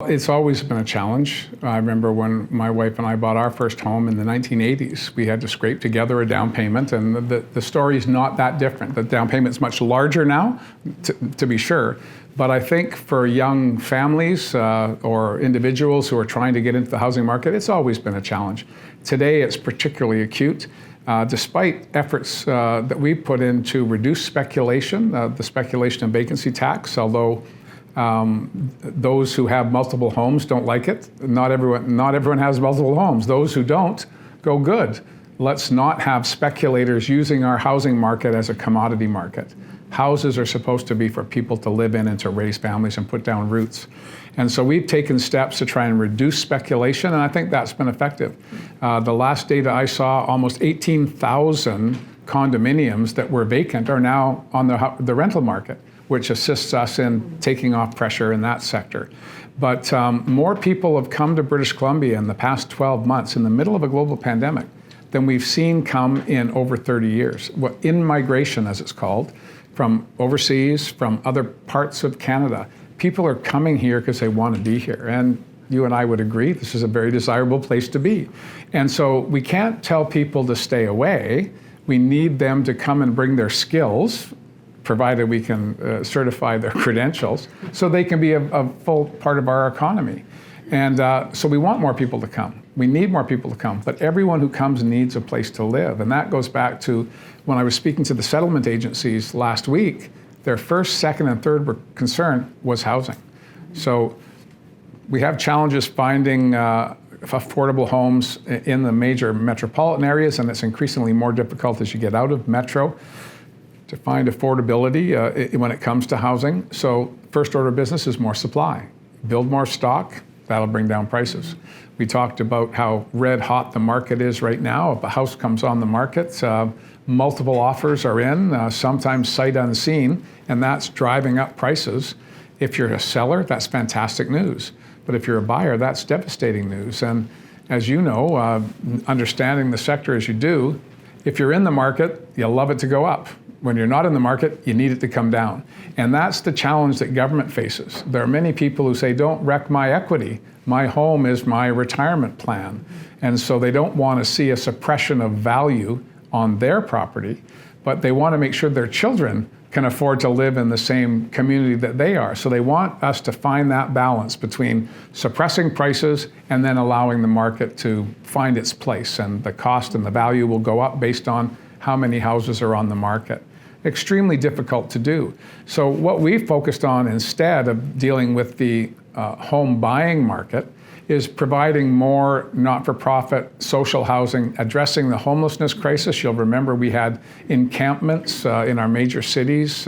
It's always been a challenge. I remember when my wife and I bought our first home in the 1980s, we had to scrape together a down payment, and the story's not that different. The down payment's much larger now, to be sure. But I think for young families or individuals who are trying to get into the housing market, it's always been a challenge. Today, it's particularly acute. Despite efforts that we've put in to reduce speculation, the speculation and vacancy tax, although those who have multiple homes don't like it. Not everyone has multiple homes. Those who don't, go good. Let's not have speculators using our housing market as a commodity market. Houses are supposed to be for people to live in and to raise families and put down roots. And so we've taken steps to try and reduce speculation, and I think that's been effective. The last data I saw, almost 18,000 condominiums that were vacant are now on the rental market, which assists us in taking off pressure in that sector. But more people have come to British Columbia in the past 12 months in the middle of a global pandemic than we've seen come in over 30 years. In-migration, as it's called, from overseas, from other parts of Canada. People are coming here because they want to be here. And you and I would agree, this is a very desirable place to be. And so we can't tell people to stay away. We need them to come and bring their skills, provided we can certify their credentials, so they can be a full part of our economy. And so we want more people to come. We need more people to come, but everyone who comes needs a place to live. And that goes back to when I was speaking to the settlement agencies last week, their first, second, and third concern was housing. So we have challenges finding affordable homes in the major metropolitan areas, and it's increasingly more difficult as you get out of metro to find affordability when it comes to housing. So first order of business is more supply. Build more stock, that'll bring down prices. We talked about how red hot the market is right now. If a house comes on the market, multiple offers are in, sometimes sight unseen, and that's driving up prices. If you're a seller, that's fantastic news. But if you're a buyer, that's devastating news. And as you know, understanding the sector as you do, if you're in the market, you'll love it to go up. When you're not in the market, you need it to come down. And that's the challenge that government faces. There are many people who say, don't wreck my equity. My home is my retirement plan. And so they don't want to see a suppression of value on their property, but they want to make sure their children can afford to live in the same community that they are. So they want us to find that balance between suppressing prices and then allowing the market to find its place. And the cost and the value will go up based on how many houses are on the market. Extremely difficult to do. So what we've focused on instead of dealing with the home buying market is providing more not-for-profit social housing, addressing the homelessness crisis. You'll remember we had encampments in our major cities,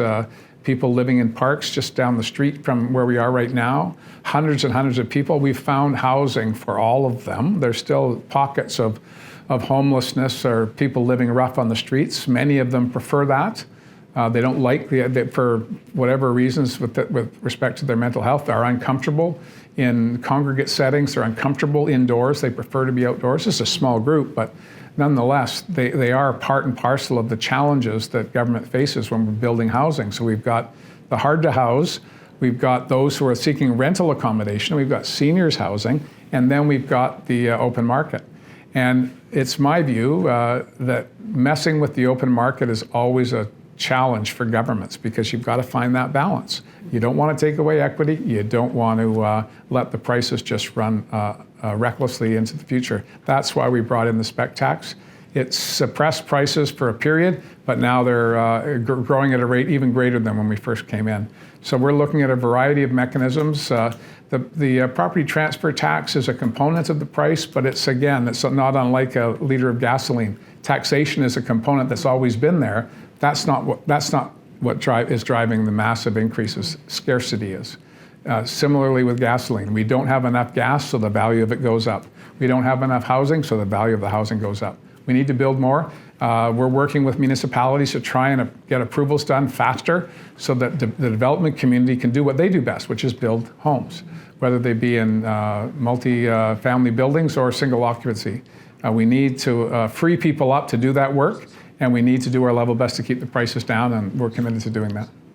people living in parks just down the street from where we are right now, hundreds and hundreds of people. We've found housing for all of them. There's still pockets of homelessness or people living rough on the streets. Many of them prefer that. They don't like for whatever reasons with respect to their mental health, they're uncomfortable in congregate settings, they're uncomfortable indoors, they prefer to be outdoors. This is a small group, but nonetheless, they are part and parcel of the challenges that government faces when we're building housing. So we've got the hard to house, we've got those who are seeking rental accommodation, we've got seniors housing, and then we've got the open market. And it's my view that messing with the open market is always a challenge for governments because you've got to find that balance. You don't want to take away equity. You don't want to let the prices just run recklessly into the future. That's why we brought in the spec tax. It suppressed prices for a period, but now they're growing at a rate even greater than when we first came in. So we're looking at a variety of mechanisms. The property transfer tax is a component of the price, but it's not unlike a liter of gasoline. Taxation is a component that's always been there. That's not what is driving the massive increases. Scarcity is. Similarly with gasoline, we don't have enough gas, so the value of it goes up. We don't have enough housing, so the value of the housing goes up. We need to build more. We're working with municipalities to try and get approvals done faster so that the development community can do what they do best, which is build homes, whether they be in multi-family buildings or single occupancy. We need to free people up to do that work, and we need to do our level best to keep the prices down, and we're committed to doing that.